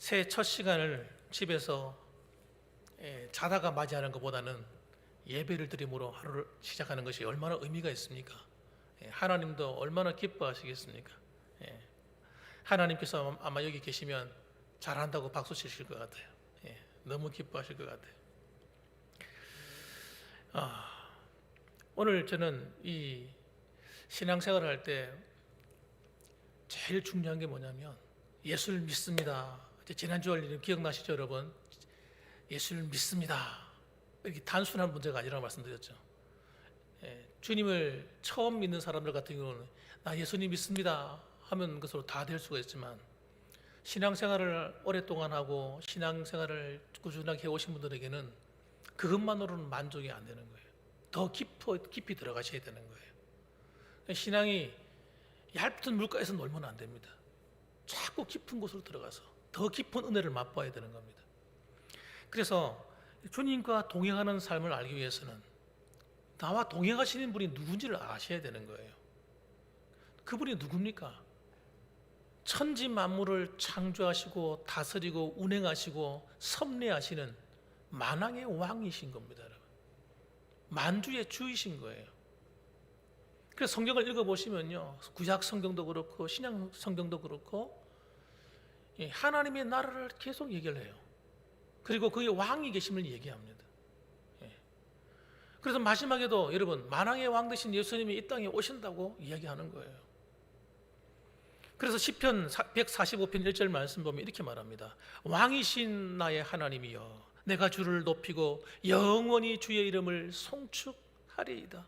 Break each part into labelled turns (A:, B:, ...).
A: 새해 첫 시간을 집에서 자다가 맞이하는 것보다는 예배를 드림으로 하루를 시작하는 것이 얼마나 의미가 있습니까? 하나님도 얼마나 기뻐하시겠습니까? 하나님께서 아마 여기 계시면 잘한다고 박수 치실 것 같아요. 너무 기뻐하실 것 같아요. 오늘 저는 이 신앙생활을 할 때 제일 중요한 게 뭐냐면 예수를 믿습니다. 지난주 원리는 기억나시죠, 여러분? 예수를 믿습니다. 이렇게 단순한 문제가 아니라고 말씀드렸죠. 주님을 처음 믿는 사람들 같은 경우는 나 예수님 믿습니다 하면 그것으로 다 될 수가 있지만, 신앙생활을 오랫동안 하고 신앙생활을 꾸준하게 해오신 분들에게는 그것만으로는 만족이 안 되는 거예요. 더 깊이 들어가셔야 되는 거예요. 신앙이 얇은 물가에서 놀면 안 됩니다. 자꾸 깊은 곳으로 들어가서 더 깊은 은혜를 맛봐야 되는 겁니다. 그래서 주님과 동행하는 삶을 알기 위해서는 나와 동행하시는 분이 누군지를 아셔야 되는 거예요. 그분이 누굽니까? 천지 만물을 창조하시고 다스리고 운행하시고 섭리하시는 만왕의 왕이신 겁니다, 여러분. 만주의 주이신 거예요. 그래서 성경을 읽어보시면요, 구약 성경도 그렇고 신약 성경도 그렇고 하나님의 나라를 계속 얘기를 해요. 그리고 그의 왕이 계심을 얘기합니다. 그래서 마지막에도 여러분, 만왕의 왕 되신 예수님이 이 땅에 오신다고 이야기하는 거예요. 그래서 시편 145편 1절 말씀 보면 이렇게 말합니다. 왕이신 나의 하나님이여, 내가 주를 높이고 영원히 주의 이름을 송축하리이다.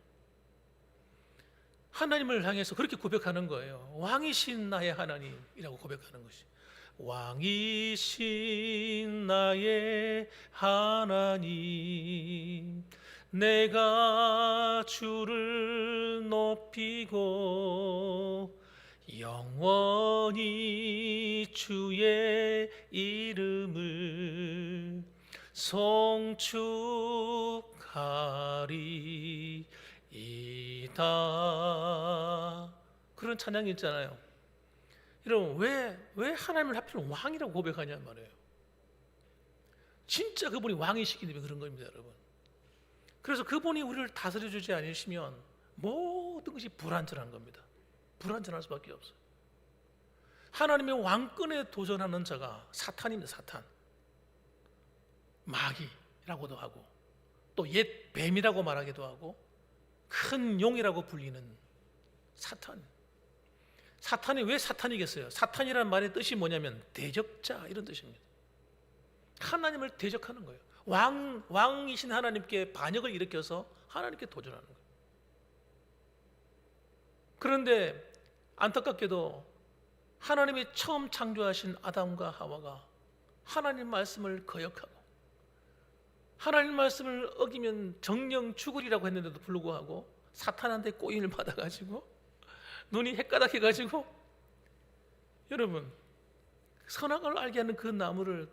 A: 하나님을 향해서 그렇게 고백하는 거예요. 왕이신 나의 하나님이라고 고백하는 것이. 왕이신 나의 하나님, 내가 주를 높이고 영원히 주의 이름을 송축하리이다. 그런 찬양이 있잖아요. 여러분, 왜 하나님을 하필 왕이라고 고백하냐 말이에요. 진짜 그분이 왕이시기 때문에 그런 겁니다, 여러분. 그래서 그분이 우리를 다스려 주지 않으시면 모든 것이 불완전한 겁니다. 불완전할 수밖에 없어요. 하나님의 왕권에 도전하는 자가 사탄입니다. 사탄. 마귀라고도 하고 또 옛 뱀이라고 말하기도 하고 큰 용이라고 불리는 사탄. 사탄이 왜 사탄이겠어요? 사탄이라는 말의 뜻이 뭐냐면 대적자, 이런 뜻입니다. 하나님을 대적하는 거예요. 왕이신 하나님께 반역을 일으켜서 하나님께 도전하는 거예요. 그런데 안타깝게도 하나님이 처음 창조하신 아담과 하와가 하나님 말씀을 거역하고 하나님 말씀을 어기면 정령 죽으리라고 했는데도 불구하고 사탄한테 꼬임을 받아가지고 눈이 헷가닥해가지고, 여러분, 선악을 알게 하는 그 나무를,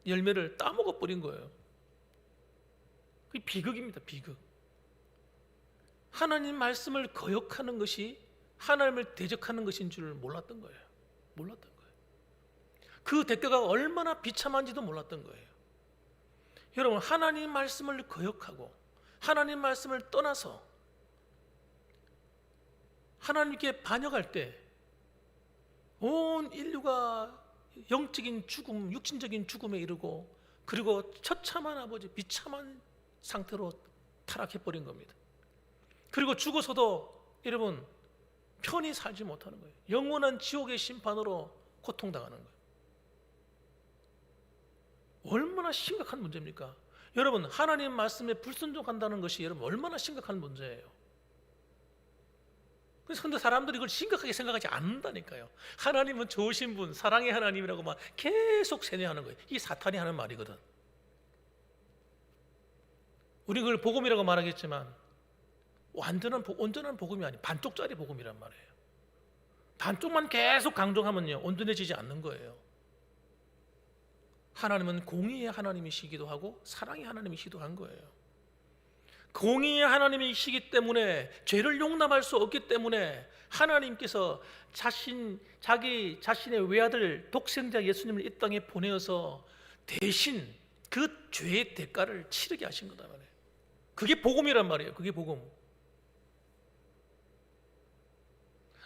A: 열매를 따먹어 버린 거예요. 그게 비극입니다. 비극. 하나님 말씀을 거역하는 것이 하나님을 대적하는 것인 줄 몰랐던 거예요. 몰랐던 거예요. 그 대가가 얼마나 비참한지도 몰랐던 거예요. 여러분, 하나님 말씀을 거역하고 하나님 말씀을 떠나서 하나님께 반역할 때 온 인류가 영적인 죽음, 육신적인 죽음에 이르고, 그리고 처참한 아버지, 비참한 상태로 타락해버린 겁니다. 그리고 죽어서도 여러분 편히 살지 못하는 거예요. 영원한 지옥의 심판으로 고통당하는 거예요. 얼마나 심각한 문제입니까? 여러분, 하나님 말씀에 불순종한다는 것이 여러분 얼마나 심각한 문제예요. 그런데 사람들이 이걸 심각하게 생각하지 않는다니까요. 하나님은 좋으신 분, 사랑의 하나님이라고 막 계속 세뇌하는 거예요. 이게 사탄이 하는 말이거든. 우리 그걸 복음이라고 말하겠지만 온전한 복음이 아니, 반쪽짜리 복음이란 말이에요. 반쪽만 계속 강조하면요, 온전해지지 않는 거예요. 하나님은 공의의 하나님이시기도 하고 사랑의 하나님이시기도 한 거예요. 공의의 하나님이시기 때문에 죄를 용납할 수 없기 때문에 하나님께서 자기 자신의 외아들 독생자 예수님을 이 땅에 보내어서 대신 그 죄의 대가를 치르게 하신 거다 말이에요. 그게 복음이란 말이에요. 그게 복음.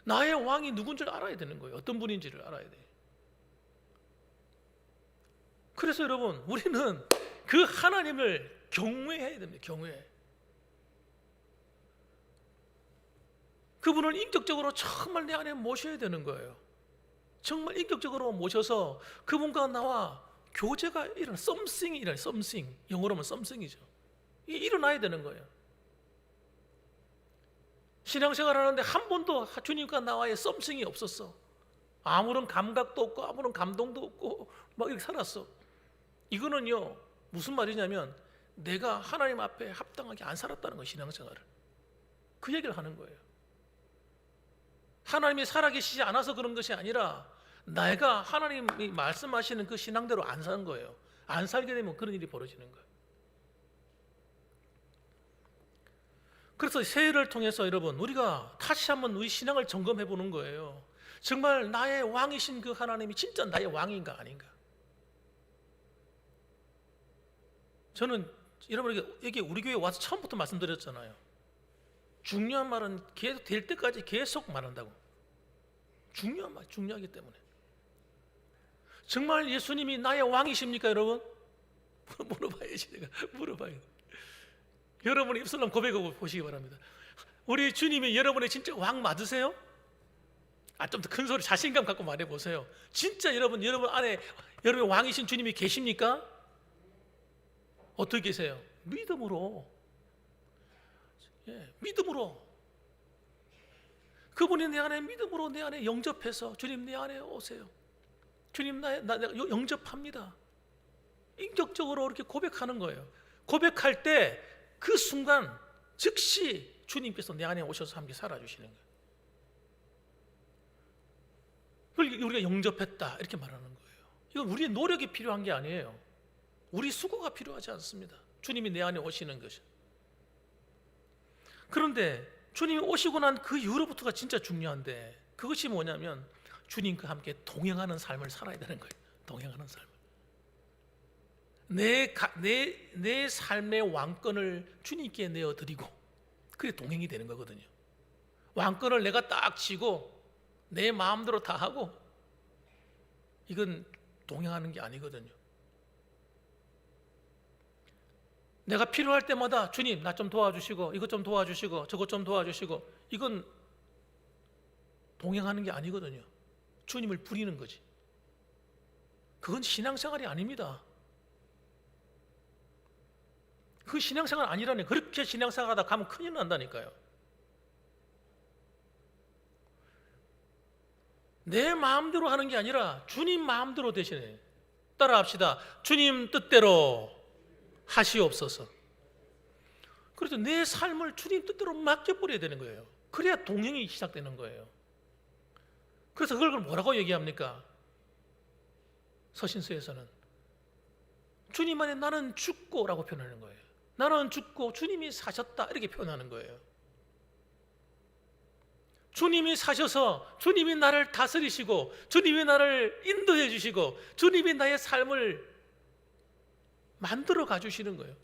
A: 나의 왕이 누군지를 알아야 되는 거예요. 어떤 분인지를 알아야 돼요. 그래서 여러분, 우리는 그 하나님을 경외해야 됩니다. 경외. 그분을 인격적으로 정말 내 안에 모셔야 되는 거예요. 정말 인격적으로 모셔서 그분과 나와 교제가 일어나, 썸씽이 일어나, 썸씽. 영어로 하면 썸씽이죠. 이게 일어나야 되는 거예요. 신앙생활 하는데 한 번도 주님과 나와의 썸씽이 없었어. 아무런 감각도 없고 아무런 감동도 없고 막 이렇게 살았어. 이거는요, 무슨 말이냐면 내가 하나님 앞에 합당하게 안 살았다는 거예요. 신앙생활을. 그 얘기를 하는 거예요. 하나님이 살아계시지 않아서 그런 것이 아니라 내가 하나님이 말씀하시는 그 신앙대로 안 사는 거예요. 안 살게 되면 그런 일이 벌어지는 거예요. 그래서 새해를 통해서 여러분, 우리가 다시 한번 우리 신앙을 점검해 보는 거예요. 정말 나의 왕이신 그 하나님이 진짜 나의 왕인가 아닌가. 저는 여러분, 여기 우리 교회 와서 처음부터 말씀드렸잖아요. 중요한 말은 계속 될 때까지 계속 말한다고. 중요한 말, 중요하기 때문에. 정말 예수님이 나의 왕이십니까, 여러분? 물어봐야지, 내가 물어봐야 돼. 여러분의 입술로 고백하고 보시기 바랍니다. 우리 주님이 여러분의 진짜 왕 맞으세요? 좀 더 큰 소리 자신감 갖고 말해 보세요. 진짜 여러분 안에 여러분의 왕이신 주님이 계십니까? 어떻게 계세요? 믿음으로. 믿음으로. 그분이 내 안에 믿음으로 내 안에 영접해서 주님 내 안에 오세요. 주님 나 영접합니다. 인격적으로 이렇게 고백하는 거예요. 고백할 때 그 순간 즉시 주님께서 내 안에 오셔서 함께 살아주시는 거예요. 우리가 영접했다 이렇게 말하는 거예요. 이건 우리의 노력이 필요한 게 아니에요. 우리 수고가 필요하지 않습니다. 주님이 내 안에 오시는 것이. 그런데 주님이 오시고 난 그 이후로부터가 진짜 중요한데, 그것이 뭐냐면 주님과 함께 동행하는 삶을 살아야 되는 거예요. 동행하는 삶을. 내 삶의 왕권을 주님께 내어드리고 그게 동행이 되는 거거든요. 왕권을 내가 딱 쥐고 내 마음대로 다 하고 이건 동행하는 게 아니거든요. 내가 필요할 때마다 주님 나 좀 도와주시고 이것 좀 도와주시고 저것 좀 도와주시고, 이건 동행하는 게 아니거든요. 주님을 부리는 거지. 그건 신앙생활이 아닙니다. 그 신앙생활 아니라네. 그렇게 신앙생활하다 가면 큰일 난다니까요. 내 마음대로 하는 게 아니라 주님 마음대로 대신해. 따라합시다. 주님 뜻대로 하시옵소서. 그래서 내 삶을 주님 뜻대로 맡겨버려야 되는 거예요. 그래야 동행이 시작되는 거예요. 그래서 그걸 뭐라고 얘기합니까? 서신서에서는 주님 안에 나는 죽고라고 표현하는 거예요. 나는 죽고 주님이 사셨다 이렇게 표현하는 거예요. 주님이 사셔서 주님이 나를 다스리시고 주님이 나를 인도해 주시고 주님이 나의 삶을 만들어 가주시는 거예요.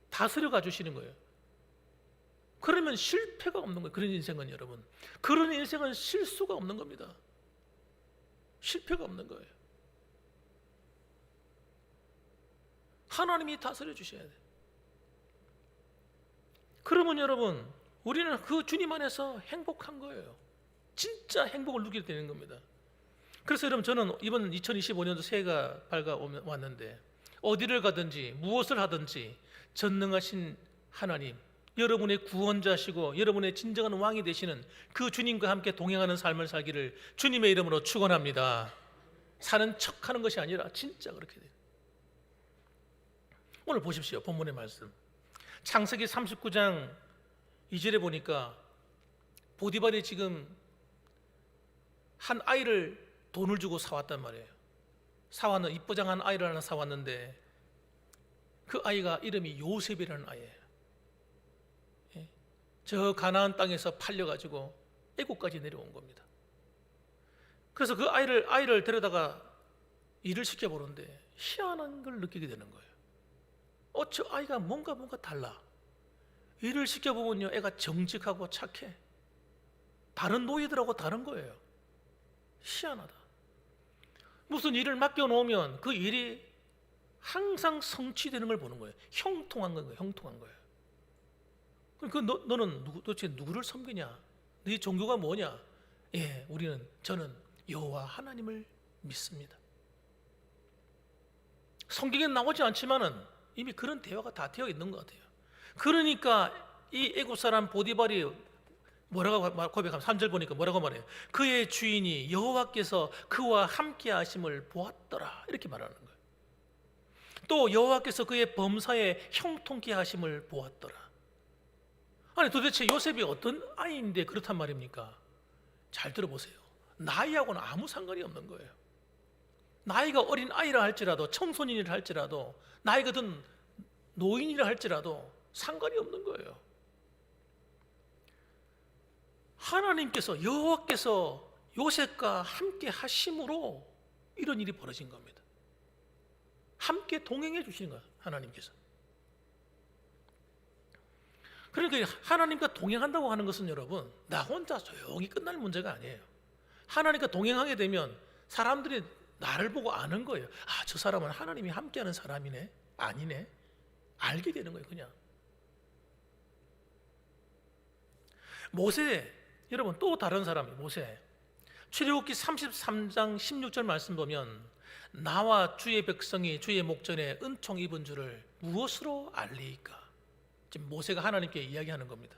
A: 다스려 가주시는 거예요. 그러면 실패가 없는 거예요. 그런 인생은 여러분, 그런 인생은 실수가 없는 겁니다. 실패가 없는 거예요. 하나님이 다스려 주셔야 돼요. 그러면 여러분, 우리는 그 주님 안에서 행복한 거예요. 진짜 행복을 누리게 되는 겁니다. 그래서 여러분, 저는 이번 2025년도 새해가 왔는데 어디를 가든지 무엇을 하든지 전능하신 하나님, 여러분의 구원자시고 여러분의 진정한 왕이 되시는 그 주님과 함께 동행하는 삶을 살기를 주님의 이름으로 축원합니다. 사는 척하는 것이 아니라 진짜 그렇게 돼요. 오늘 보십시오. 본문의 말씀 창세기 39장 2절에 보니까 보디발이 지금 한 아이를 돈을 주고 사왔단 말이에요. 이쁘장한 아이를 하나 사왔는데 그 아이가 이름이 요셉이라는 아이예요. 저 가나안 땅에서 팔려가지고 애국까지 내려온 겁니다. 그래서 그 아이를 데려다가 일을 시켜보는데 희한한 걸 느끼게 되는 거예요. 저 아이가 뭔가 달라. 일을 시켜보면요, 애가 정직하고 착해. 다른 노예들하고 다른 거예요. 희한하다. 무슨 일을 맡겨놓으면 그 일이 항상 성취되는 걸 보는 거예요. 형통한 거예요. 형통한 거예요. 그럼 너는 도대체 누구를 섬기냐? 네 종교가 뭐냐? 저는 여호와 하나님을 믿습니다. 성경에 나오지 않지만은 이미 그런 대화가 다 되어 있는 것 같아요. 그러니까 이 애굽 사람 보디발이 뭐라고 고백하면 3절 보니까 뭐라고 말해요? 그의 주인이 여호와께서 그와 함께 하심을 보았더라, 이렇게 말하는 거예요. 또 여호와께서 그의 범사에 형통케 하심을 보았더라. 아니 도대체 요셉이 어떤 아이인데 그렇단 말입니까? 잘 들어보세요. 나이하고는 아무 상관이 없는 거예요. 나이가 어린 아이라 할지라도, 청소년이라 할지라도, 나이가 든 노인이라 할지라도 상관이 없는 거예요. 하나님께서, 여호와께서 요셉과 함께 하심으로 이런 일이 벌어진 겁니다. 함께 동행해 주시는 거예요, 하나님께서. 그러니까 하나님과 동행한다고 하는 것은 여러분, 나 혼자 조용히 끝날 문제가 아니에요. 하나님과 동행하게 되면 사람들이 나를 보고 아는 거예요. 저 사람은 하나님이 함께하는 사람이네, 아니네, 알게 되는 거예요. 그냥 모세, 여러분 또 다른 사람이 모세. 출애굽기 33장 16절 말씀 보면 나와 주의 백성이 주의 목전에 은총 입은 줄을 무엇으로 알리이까? 지금 모세가 하나님께 이야기하는 겁니다.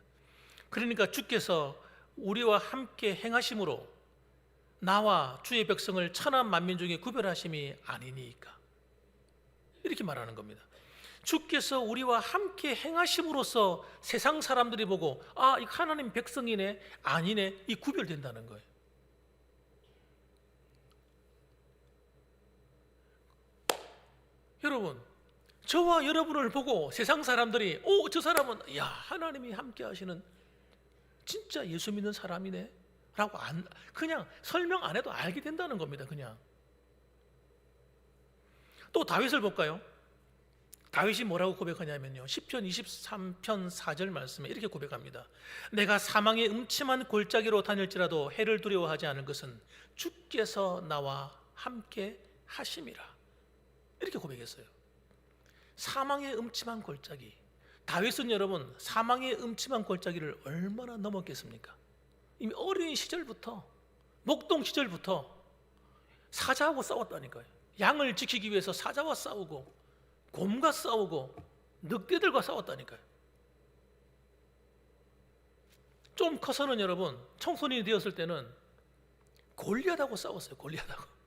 A: 그러니까 주께서 우리와 함께 행하심으로 나와 주의 백성을 천한 만민 중에 구별하심이 아니니까, 이렇게 말하는 겁니다. 주께서 우리와 함께 행하심으로써 세상 사람들이 보고 이 하나님 백성이네, 아니네, 이 구별된다는 거예요. 여러분, 저와 여러분을 보고 세상 사람들이 저 사람은 하나님이 함께 하시는 진짜 예수 믿는 사람이네 라고 그냥 설명 안 해도 알게 된다는 겁니다. 그냥. 또 다윗을 볼까요? 다윗이 뭐라고 고백하냐면요, 시편 23편 4절 말씀에 이렇게 고백합니다. 내가 사망의 음침한 골짜기로 다닐지라도 해를 두려워하지 않을 것은 주께서 나와 함께 하심이라, 이렇게 고백했어요. 사망의 음침한 골짜기. 다윗은 여러분 사망의 음침한 골짜기를 얼마나 넘었겠습니까? 이미 어린 시절부터, 목동 시절부터 사자하고 싸웠다니까요. 양을 지키기 위해서 사자와 싸우고 곰과 싸우고 늑대들과 싸웠다니까요. 좀 커서는 여러분, 청소년이 되었을 때는 골리앗하고 싸웠어요. 골리앗하고.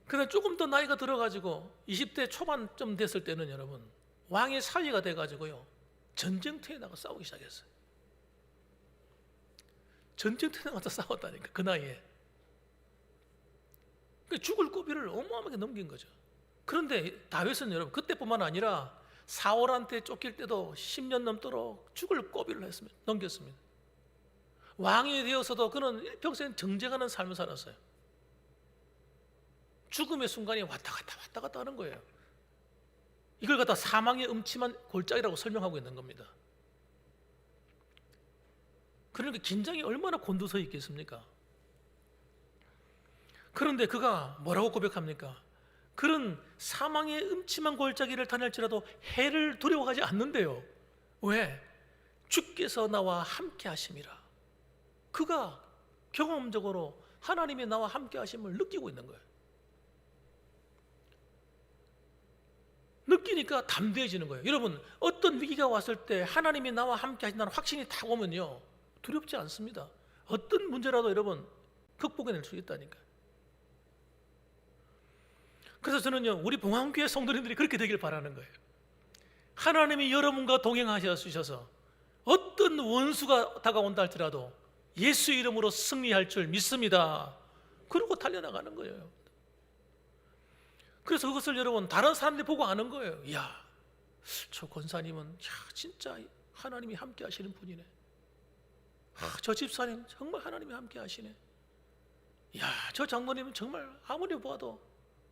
A: 그다음 조금 더 나이가 들어가지고 20대 초반쯤 됐을 때는 여러분, 왕의 사위가 돼가지고요, 전쟁터에 나가 싸우기 시작했어요. 전쟁터에 나가서 싸웠다니까, 그 나이에. 죽을 고비를 어마어마하게 넘긴 거죠. 그런데 다윗은 여러분 그때뿐만 아니라 사울한테 쫓길 때도 10년 넘도록 죽을 고비를 넘겼습니다. 왕이 되어서도 그는 일평생 정쟁하는 삶을 살았어요. 죽음의 순간이 왔다 갔다 하는 거예요. 이걸 갖다 사망의 음침한 골짜기라고 설명하고 있는 겁니다. 그러니까 긴장이 얼마나 곤두서 있겠습니까? 그런데 그가 뭐라고 고백합니까? 그런 사망의 음침한 골짜기를 다닐지라도 해를 두려워하지 않는데요. 왜? 주께서 나와 함께 하심이라. 그가 경험적으로 하나님이 나와 함께 하심을 느끼고 있는 거예요. 느끼니까 담대해지는 거예요. 여러분, 어떤 위기가 왔을 때 하나님이 나와 함께 하신다는 확신이 딱 오면요, 두렵지 않습니다. 어떤 문제라도 여러분 극복해낼 수 있다니까요. 그래서 저는요, 우리 봉황교회 성도님들이 그렇게 되길 바라는 거예요. 하나님이 여러분과 동행하셔서 어떤 원수가 다가온다 할지라도 예수 이름으로 승리할 줄 믿습니다. 그러고 달려나가는 거예요. 그래서 그것을 여러분 다른 사람들이 보고 아는 거예요. 저 권사님은 진짜 하나님이 함께 하시는 분이네. 저 집사님 정말 하나님이 함께 하시네. 야, 저 장모님은 정말 아무리 봐도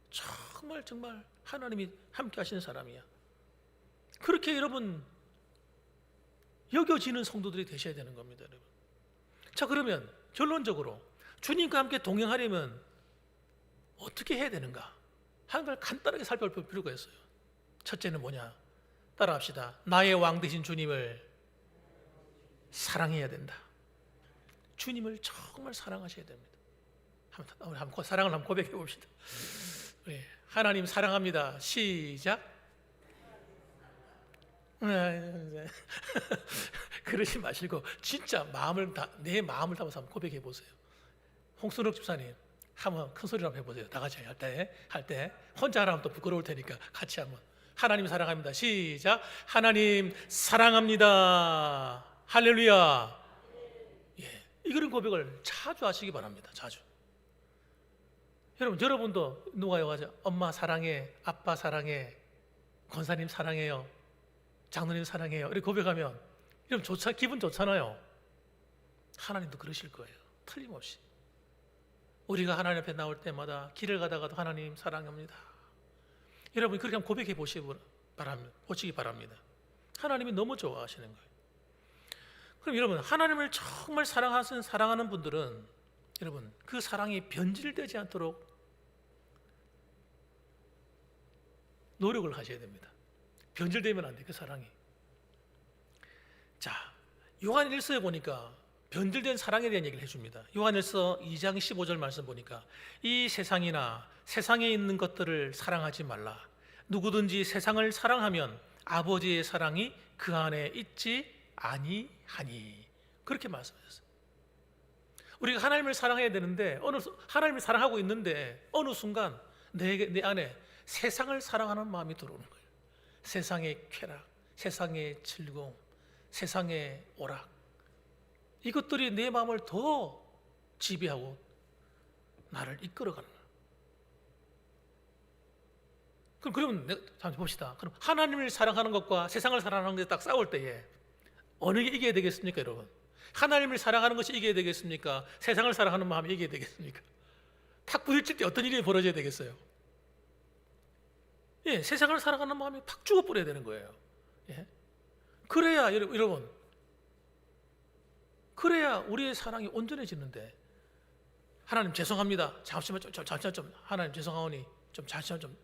A: 정말 하나님이 함께 하시는 사람이야. 그렇게 여러분 여겨지는 성도들이 되셔야 되는 겁니다, 여러분. 자, 그러면 결론적으로 주님과 함께 동행하려면 어떻게 해야 되는가 하는 걸 간단하게 살펴볼 필요가 있어요. 첫째는 뭐냐? 따라합시다. 나의 왕 되신 주님을 사랑해야 된다. 주님을 정말 사랑하셔야 됩니다. 우리 한번 사랑을 한번 고백해 봅시다. 하나님 사랑합니다. 시작. 그러지 마시고 진짜 내 마음을 담아서 한번 고백해 보세요. 홍순옥 집사님 한번 큰 소리로 한번 해보세요. 다 같이 할 때 혼자 하면 또 부끄러울 테니까 같이 한번. 하나님 사랑합니다. 시작. 하나님 사랑합니다. 할렐루야. 예, 이런 고백을 자주 하시기 바랍니다. 자주. 여러분도 누가 와가지고 엄마 사랑해, 아빠 사랑해, 권사님 사랑해요, 장로님 사랑해요 이렇게 고백하면 여러분 기분 좋잖아요. 하나님도 그러실 거예요. 틀림없이. 우리가 하나님 앞에 나올 때마다 길을 가다가도 하나님 사랑합니다. 여러분 그렇게 한번 고백해 보시기 바랍니다. 하나님이 너무 좋아하시는 거예요. 그럼 여러분 하나님을 정말 사랑하는 분들은 여러분 그 사랑이 변질되지 않도록 노력을 하셔야 됩니다. 변질되면 안 돼, 그 사랑이. 자, 요한일서에 보니까 변질된 사랑에 대한 얘기를 해줍니다. 요한일서 2장 15절 말씀 보니까 이 세상이나 세상에 있는 것들을 사랑하지 말라. 누구든지 세상을 사랑하면 아버지의 사랑이 그 안에 있지 아니하니. 그렇게 말씀하셨어요. 우리가 하나님을 사랑해야 되는데 하나님을 사랑하고 있는데 어느 순간 내 안에 세상을 사랑하는 마음이 들어오는 거예요. 세상의 쾌락, 세상의 즐거움, 세상의 오락, 이것들이 내 마음을 더 지배하고 나를 이끌어가는 거예요. 그러면 잠시 봅시다. 그럼 하나님을 사랑하는 것과 세상을 사랑하는 것이 딱 싸울 때에 어느 게 이겨야 되겠습니까, 여러분? 하나님을 사랑하는 것이 이겨야 되겠습니까? 세상을 사랑하는 마음이 이겨야 되겠습니까? 탁 부딪힐 때 어떤 일이 벌어져야 되겠어요? 예, 세상을 사랑하는 마음이 팍 죽어버려야 되는 거예요. 예? 그래야 여러분, 그래야 우리의 사랑이 온전해지는데. 하나님 죄송합니다. 잠시만 좀 하나님 죄송하오니 잠시만 좀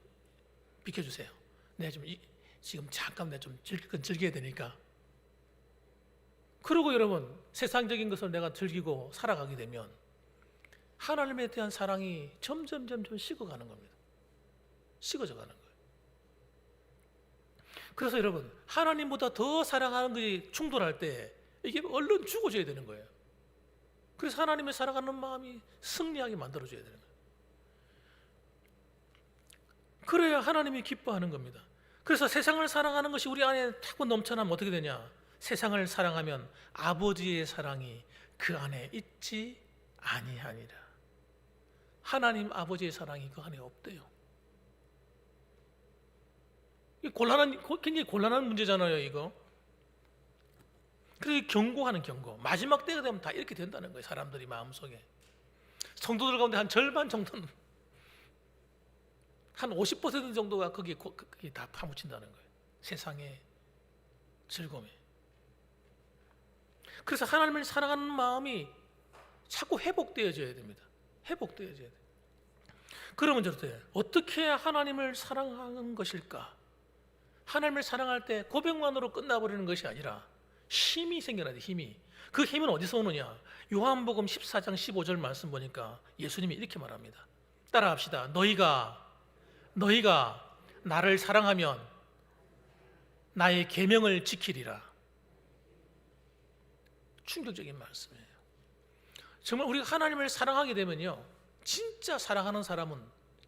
A: 비켜주세요. 내가 지금 잠깐 내가 좀 즐겨야 되니까. 그리고 여러분 세상적인 것을 내가 즐기고 살아가게 되면 하나님에 대한 사랑이 점점 식어가는 겁니다. 식어져 가는 거예요. 그래서 여러분 하나님보다 더 사랑하는 것이 충돌할 때 이게 얼른 죽어져야 되는 거예요. 그래서 하나님을 사랑하는 마음이 승리하게 만들어줘야 되는 거예요. 그래야 하나님이 기뻐하는 겁니다. 그래서 세상을 사랑하는 것이 우리 안에 자꾸 넘쳐나면 어떻게 되냐? 세상을 사랑하면 아버지의 사랑이 그 안에 있지 아니하니라. 하나님 아버지의 사랑이 그 안에 없대요. 굉장히 곤란한 문제잖아요, 이거. 그래서 경고. 마지막 때가 되면 다 이렇게 된다는 거예요, 사람들이 마음속에. 성도들 가운데 한 절반 정도는, 한 50% 정도가 거기에 다 파묻힌다는 거예요. 세상의 즐거움에. 그래서 하나님을 사랑하는 마음이 자꾸 회복되어져야 됩니다. 회복되어져야 돼요. 그러면 어떻게 하나님을 사랑하는 것일까? 하나님을 사랑할 때 고백만으로 끝나버리는 것이 아니라 힘이 생겨나야 돼. 힘이. 그 힘은 어디서 오느냐? 요한복음 14장 15절 말씀 보니까 예수님이 이렇게 말합니다. 따라합시다. 너희가 나를 사랑하면 나의 계명을 지키리라. 충격적인 말씀이에요. 정말 우리가 하나님을 사랑하게 되면요, 진짜 사랑하는 사람은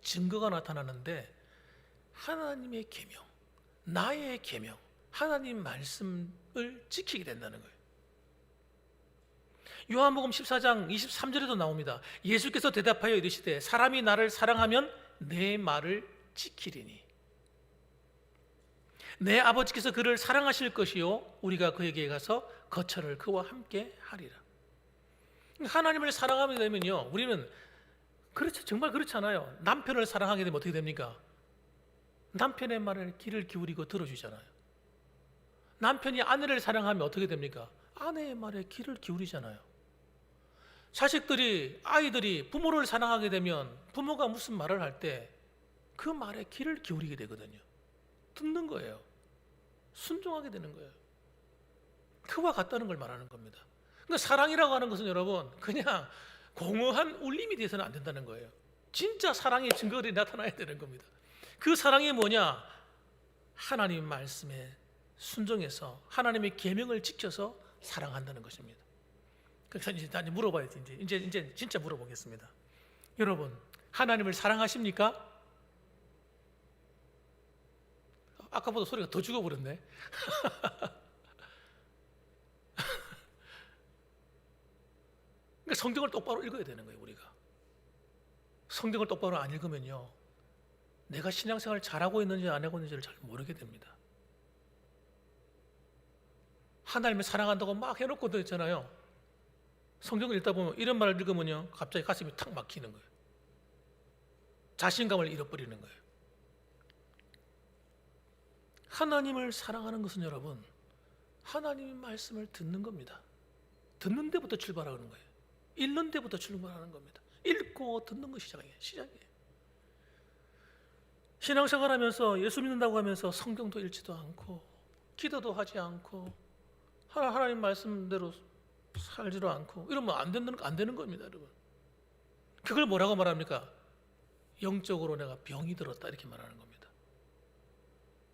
A: 증거가 나타나는데 하나님의 계명, 나의 계명, 하나님 말씀을 지키게 된다는 거예요. 요한복음 14장 23절에도 나옵니다. 예수께서 대답하여 이르시되 사람이 나를 사랑하면 내 말을 지키리니. 내 아버지께서 그를 사랑하실 것이요 우리가 그에게 가서 거처를 그와 함께 하리라. 하나님을 사랑하게 되면요, 우리는 그렇죠, 정말 그렇잖아요. 남편을 사랑하게 되면 어떻게 됩니까? 남편의 말에 귀를 기울이고 들어주잖아요. 남편이 아내를 사랑하면 어떻게 됩니까? 아내의 말에 귀를 기울이잖아요. 자식들이, 아이들이 부모를 사랑하게 되면 부모가 무슨 말을 할 때 그 말에 귀를 기울이게 되거든요. 듣는 거예요. 순종하게 되는 거예요. 그와 같다는 걸 말하는 겁니다. 그러니까 사랑이라고 하는 것은 여러분 그냥 공허한 울림이 돼서는 안 된다는 거예요. 진짜 사랑의 증거들이 나타나야 되는 겁니다. 그 사랑이 뭐냐? 하나님 말씀에 순종해서 하나님의 계명을 지켜서 사랑한다는 것입니다. 그래서 이제 물어봐야지. 이제 진짜 물어보겠습니다. 여러분, 하나님을 사랑하십니까? 아까보다 소리가 더 죽어버렸네. 그러니까 성경을 똑바로 읽어야 되는 거예요. 우리가 성경을 똑바로 안 읽으면요, 내가 신앙생활을 잘하고 있는지 안 하고 있는지를 잘 모르게 됩니다. 하나님을 사랑한다고 막 해놓고도 있잖아요. 성경을 읽다 보면 이런 말을 읽으면요, 갑자기 가슴이 탁 막히는 거예요. 자신감을 잃어버리는 거예요. 하나님을 사랑하는 것은 여러분, 하나님의 말씀을 듣는 겁니다. 듣는 데부터 출발하는 거예요. 읽는 데부터 출발하는 겁니다. 읽고 듣는 것이 시작이에요. 신앙생활하면서 예수 믿는다고 하면서 성경도 읽지도 않고 기도도 하지 않고 하나님 말씀대로 살지도 않고 이러면 안 되는 겁니다, 여러분. 그걸 뭐라고 말합니까? 영적으로 내가 병이 들었다 이렇게 말하는 겁니다.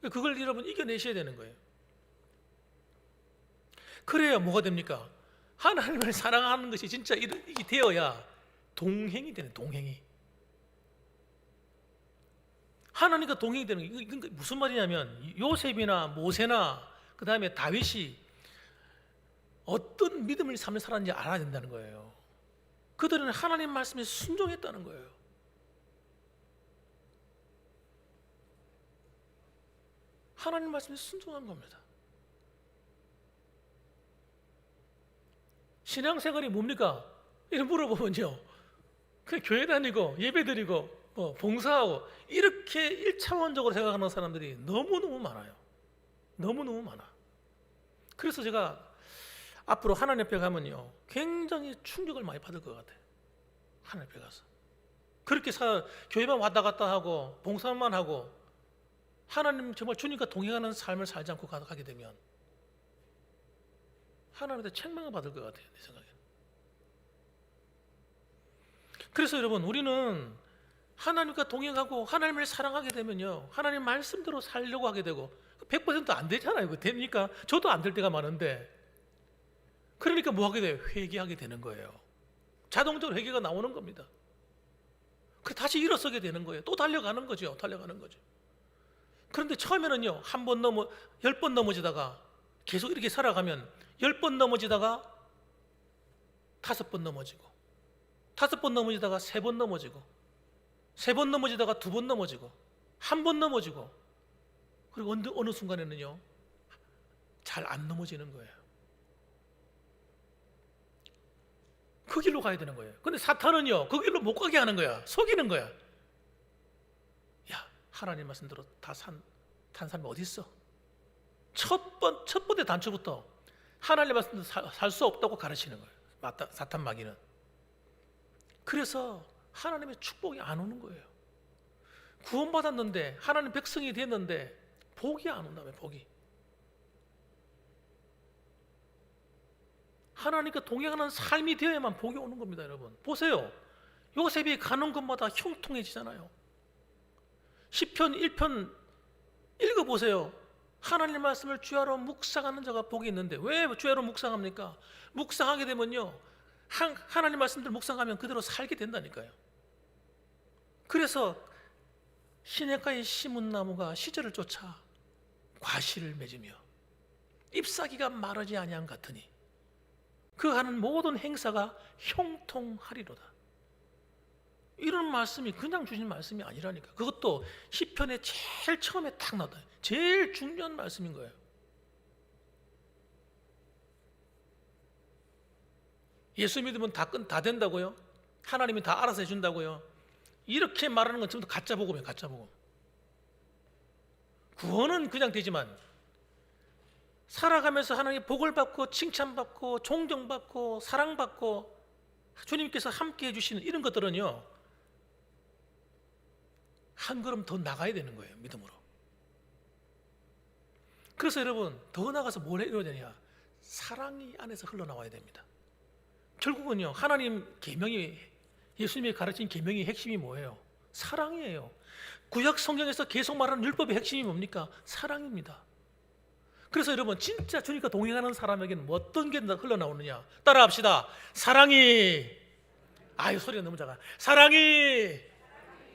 A: 그걸 여러분 이겨내셔야 되는 거예요. 그래야 뭐가 됩니까? 하나님을 사랑하는 것이 진짜 이게 되어야 동행이 되는, 동행이. 하나님과 동행이 되는 게 이게 무슨 말이냐면, 요셉이나 모세나 그 다음에 다윗이 어떤 믿음을 삶을 살았는지 알아야 된다는 거예요. 그들은 하나님 말씀에 순종했다는 거예요. 하나님 말씀에 순종한 겁니다. 신앙생활이 뭡니까? 이런 물어보면요, 그냥 교회 다니고 예배 드리고 봉사하고 이렇게 1차원적으로 생각하는 사람들이 너무너무 많아요. 너무너무 많아. 그래서 제가 앞으로 하나님 앞에 가면요, 굉장히 충격을 많이 받을 것 같아요. 하나님 앞에 가서 그렇게 교회만 왔다 갔다 하고 봉사만 하고 하나님 정말 주님과 동행하는 삶을 살지 않고 가게 되면 하나님한테 책망을 받을 것 같아요, 내 생각에. 그래서 여러분, 우리는 하나님과 동행하고 하나님을 사랑하게 되면요, 하나님 말씀대로 살려고 하게 되고 100% 안 되잖아요. 그거 됩니까? 저도 안 될 때가 많은데, 그러니까 뭐 하게 돼요? 회개하게 되는 거예요. 자동적으로 회개가 나오는 겁니다. 그 다시 일어서게 되는 거예요. 또 달려가는 거죠. 달려가는 거죠. 그런데 처음에는요, 10번 넘어지다가 계속 이렇게 살아가면 10번 넘어지다가 5번 넘어지고 5번 넘어지다가 3번 넘어지고 3번 넘어지다가 2번 넘어지고 1번 넘어지고, 그리고 어느 순간에는요 잘 안 넘어지는 거예요. 그 길로 가야 되는 거예요. 근데 사탄은요 그 길로 못 가게 하는 거야. 속이는 거야. 야, 하나님 말씀대로 탄 사람이 어디 있어? 첫 번째 단추부터 하나님 말씀대로 살 수 없다고 가르치는 거예요. 사탄 마귀는. 그래서 하나님의 축복이 안 오는 거예요. 구원받았는데 하나님 백성이 됐는데 복이 안 온다며, 복이. 하나님과 동행하는 삶이 되어야만 복이 오는 겁니다, 여러분. 보세요. 요셉이 가는 곳마다 형통해지잖아요. 시편 1편 읽어보세요. 하나님 말씀을 주야로 묵상하는 자가 복이 있는데, 왜 주야로 묵상합니까? 묵상하게 되면요, 하나님 말씀들 묵상하면 그대로 살게 된다니까요. 그래서 시냇가에 심은 나무가 시절을 쫓아 과실을 맺으며 잎사귀가 마르지 아니함 같으니 그 하는 모든 행사가 형통하리로다. 이런 말씀이 그냥 주신 말씀이 아니라니까. 그것도 시편의 제일 처음에 딱 나와요. 제일 중요한 말씀인 거예요. 예수 믿으면 다 된다고요? 하나님이 다 알아서 해준다고요? 이렇게 말하는 건 전부 가짜 복음이에요. 가짜 복음. 구원은 그냥 되지만 살아가면서 하나님의 복을 받고 칭찬받고 존경받고 사랑받고 주님께서 함께 해주시는 이런 것들은요, 한 걸음 더 나가야 되는 거예요. 믿음으로. 그래서 여러분, 더 나가서 뭘 해야 되냐? 사랑이 안에서 흘러나와야 됩니다. 결국은요, 하나님 계명이, 예수님이 가르친 계명의 핵심이 뭐예요? 사랑이에요. 구약 성경에서 계속 말하는 율법의 핵심이 뭡니까? 사랑입니다. 그래서 여러분, 진짜 주님과 동행하는 사람에게는 뭐 어떤 게 흘러나오느냐? 따라합시다. 사랑이, 아유, 소리가 너무 작아. 사랑이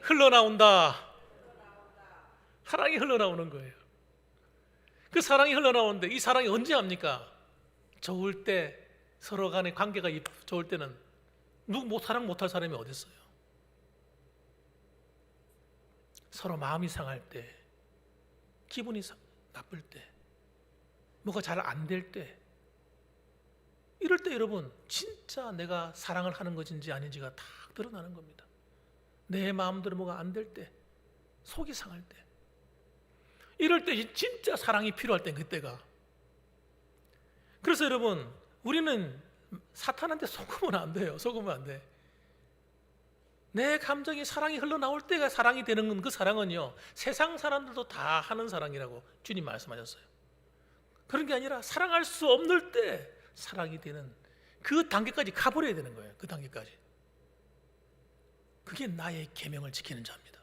A: 흘러나온다. 사랑이 흘러나오는 거예요. 그 사랑이 흘러나오는데 이 사랑이 언제 합니까? 좋을 때, 서로 간의 관계가 좋을 때는 사랑 못할 사람이 어디 있어요? 서로 마음이 상할 때, 기분이 나쁠 때, 뭐가 잘 안 될 때, 이럴 때 여러분, 진짜 내가 사랑을 하는 것인지 아닌지가 다 드러나는 겁니다. 내 마음대로 뭐가 안 될 때, 속이 상할 때, 이럴 때 진짜 사랑이 필요할 때, 그때가. 그래서 여러분, 우리는 사탄한테 속으면 안 돼요. 속으면 안 돼. 내 감정이, 사랑이 흘러나올 때가 사랑이 되는 건, 그 사랑은요, 세상 사람들도 다 하는 사랑이라고 주님 말씀하셨어요. 그런 게 아니라 사랑할 수 없는 때 사랑이 되는 그 단계까지 가버려야 되는 거예요. 그 단계까지. 그게 나의 계명을 지키는 자입니다.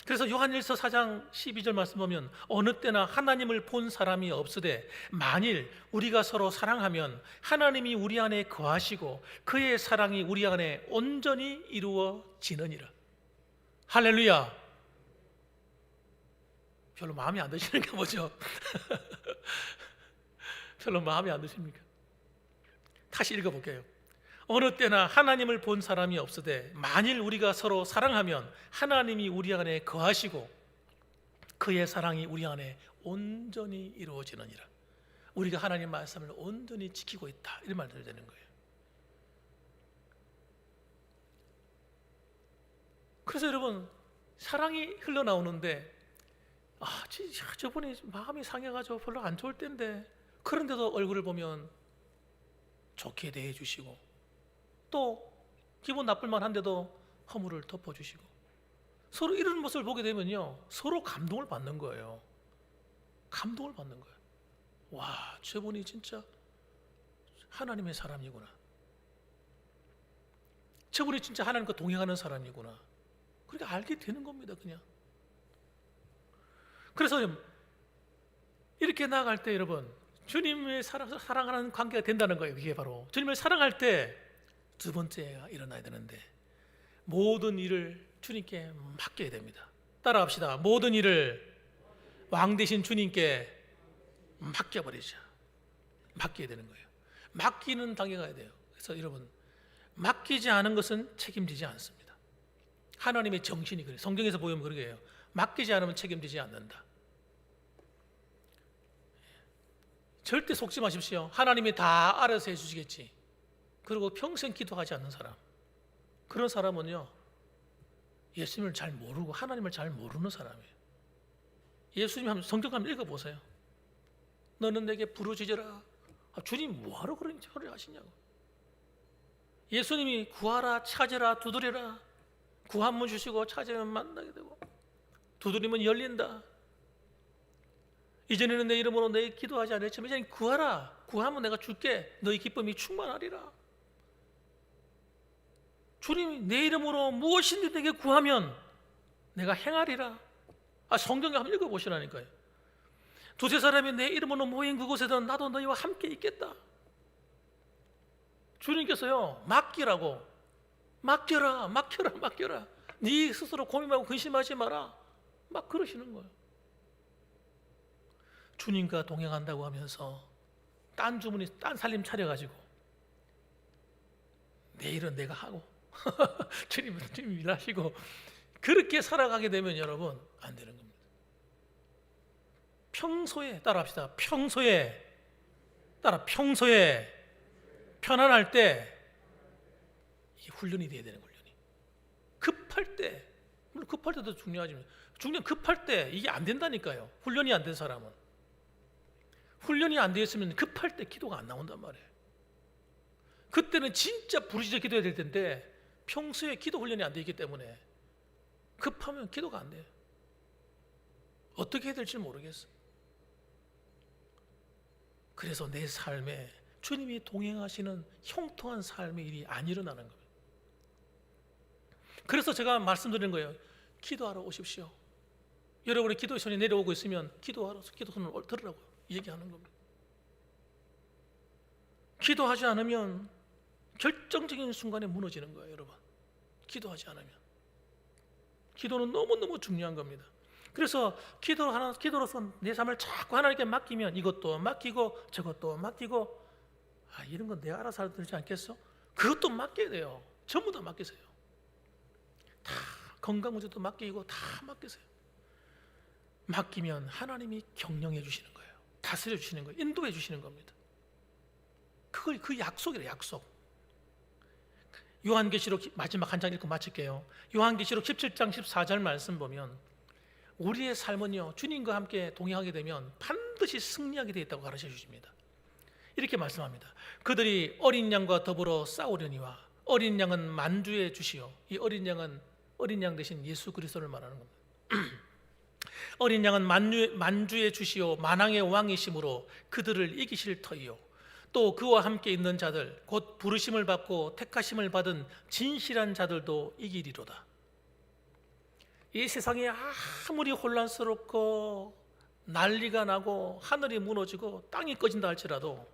A: 그래서 요한일서 4장 12절 말씀 보면, 어느 때나 하나님을 본 사람이 없으되 만일 우리가 서로 사랑하면 하나님이 우리 안에 거하시고 그의 사랑이 우리 안에 온전히 이루어지느니라. 할렐루야. 별로 마음에 안 드시는가 보죠. 별로 마음에 안 드십니까? 다시 읽어볼게요. 어느 때나 하나님을 본 사람이 없으되 만일 우리가 서로 사랑하면 하나님이 우리 안에 거하시고 그의 사랑이 우리 안에 온전히 이루어지느니라. 우리가 하나님 말씀을 온전히 지키고 있다, 이런 말들이 되는 거예요. 그래서 여러분, 사랑이 흘러나오는데, 저분이 마음이 상해가지고 별로 안 좋을 텐데, 그런데도 얼굴을 보면 좋게 대해 주시고, 또 기분 나쁠 만한데도 허물을 덮어주시고, 서로 이런 모습을 보게 되면요, 서로 감동을 받는 거예요. 감동을 받는 거예요. 와, 저분이 진짜 하나님의 사람이구나. 저분이 진짜 하나님과 동행하는 사람이구나. 그렇게 알게 되는 겁니다, 그냥. 그래서 이렇게 나아갈 때 여러분, 주님의 사랑하는 관계가 된다는 거예요. 그게 바로 주님을 사랑할 때 두 번째가 일어나야 되는데, 모든 일을 주님께 맡겨야 됩니다. 따라합시다. 모든 일을 왕 되신 주님께 맡겨버리자. 맡겨야 되는 거예요. 맡기는 단계가 가야 돼요. 그래서 여러분, 맡기지 않은 것은 책임지지 않습니다. 하나님의 정신이 그래요. 성경에서 보면 그렇게 해요. 맡기지 않으면 책임지지 않는다. 절대 속지 마십시오. 하나님이 다 알아서 해주시겠지. 그리고 평생 기도하지 않는 사람, 그런 사람은요, 예수님을 잘 모르고 하나님을 잘 모르는 사람이에요. 예수님 성경 한번 읽어보세요. 너는 내게 부르짖으라. 주님 뭐하러 그런 소리를 하시냐고. 예수님이 구하라, 찾으라, 두드려라. 구하면 주시고 찾으면 만나게 되고 두드리면 열린다. 이전에는 내 이름으로 내 기도하지 않았지만 이제는 구하라. 구하면 내가 줄게. 너희 기쁨이 충만하리라. 주님이 내 이름으로 무엇인지 내게 구하면 내가 행하리라. 성경에 한번 읽어보시라니까요. 두세 사람이 내 이름으로 모인 그곳에서 나도 너희와 함께 있겠다. 주님께서요, 맡기라고. 맡겨라, 맡겨라, 맡겨라. 네 스스로 고민하고 근심하지 마라. 막 그러시는 거예요. 주님과 동행한다고 하면서 딴 살림 차려가지고 내 일은 내가 하고 주님 일하시고 그렇게 살아가게 되면 여러분 안 되는 겁니다. 평소에 따라합시다. 평소에 편안할 때 이게 훈련이 돼야 되는 훈련이. 급할 때, 물론 급할 때도 중요하지만 급할 때 이게 안 된다니까요. 훈련이 안 된 사람은. 훈련이 안 되어 있으면 급할 때 기도가 안 나온단 말이에요. 그때는 진짜 부르짖어 기도해야 될 텐데 평소에 기도 훈련이 안 되어 있기 때문에 급하면 기도가 안 돼요. 어떻게 해야 될지 모르겠어. 그래서 내 삶에 주님이 동행하시는 형통한 삶의 일이 안 일어나는 거예요. 그래서 제가 말씀드리는 거예요. 기도하러 오십시오. 여러분의 기도의 손이 내려오고 있으면 기도하러 기도 손을 들으라고 얘기하는 겁니다. 기도하지 않으면 결정적인 순간에 무너지는 거예요, 여러분. 기도하지 않으면. 기도는 너무너무 중요한 겁니다. 그래서 기도로서 내 삶을 자꾸 하나님께 맡기면 이것도 맡기고 저것도 맡기고 이런 건 내가 알아서 할 되지 않겠어? 그것도 맡겨야 돼요. 전부 다 맡기세요. 다 건강 문제도 맡기고 다 맡기세요. 맡기면 하나님이 경영해 주시는 거예요. 다스려 주시는 거예요. 인도해 주시는 겁니다. 그걸 그 약속이래요. 약속. 요한계시록 마지막 한 장 읽고 마칠게요. 요한계시록 17장 14절 말씀 보면 우리의 삶은요 주님과 함께 동행하게 되면 반드시 승리하게 되어 있다고 가르쳐 주십니다. 이렇게 말씀합니다. 그들이 어린 양과 더불어 싸우려니와 어린 양은 만주의 주시요. 이 어린 양 대신 예수 그리스도를 말하는 겁니다. 어린 양은 만주의 주시요 만왕의 왕이심으로 그들을 이기실 터이요. 또 그와 함께 있는 자들 곧 부르심을 받고 택하심을 받은 진실한 자들도 이기리로다. 이 세상이 아무리 혼란스럽고 난리가 나고 하늘이 무너지고 땅이 꺼진다 할지라도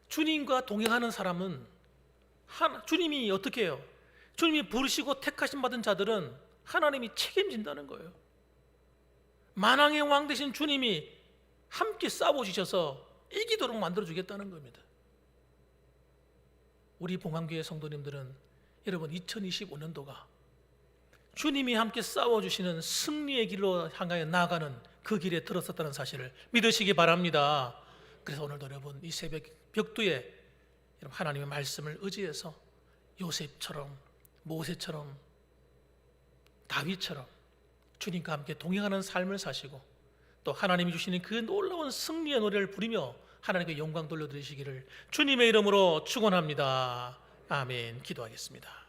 A: 주님과 동행하는 사람은 주님이 어떻게 해요? 주님이 부르시고 택하심 받은 자들은 하나님이 책임진다는 거예요. 만왕의 왕 되신 주님이 함께 싸워주셔서 이기도록 만들어주겠다는 겁니다. 우리 봉황교회 성도님들은 여러분 2025년도가 주님이 함께 싸워주시는 승리의 길로 향하여 나아가는 그 길에 들어섰다는 사실을 믿으시기 바랍니다. 그래서 오늘도 여러분 이 새벽 벽두에 여러분 하나님의 말씀을 의지해서 요셉처럼 모세처럼 다윗처럼 주님과 함께 동행하는 삶을 사시고 또 하나님이 주시는 그 놀라운 승리의 노래를 부르며 하나님께 영광 돌려드리시기를 주님의 이름으로 축원합니다. 아멘. 기도하겠습니다.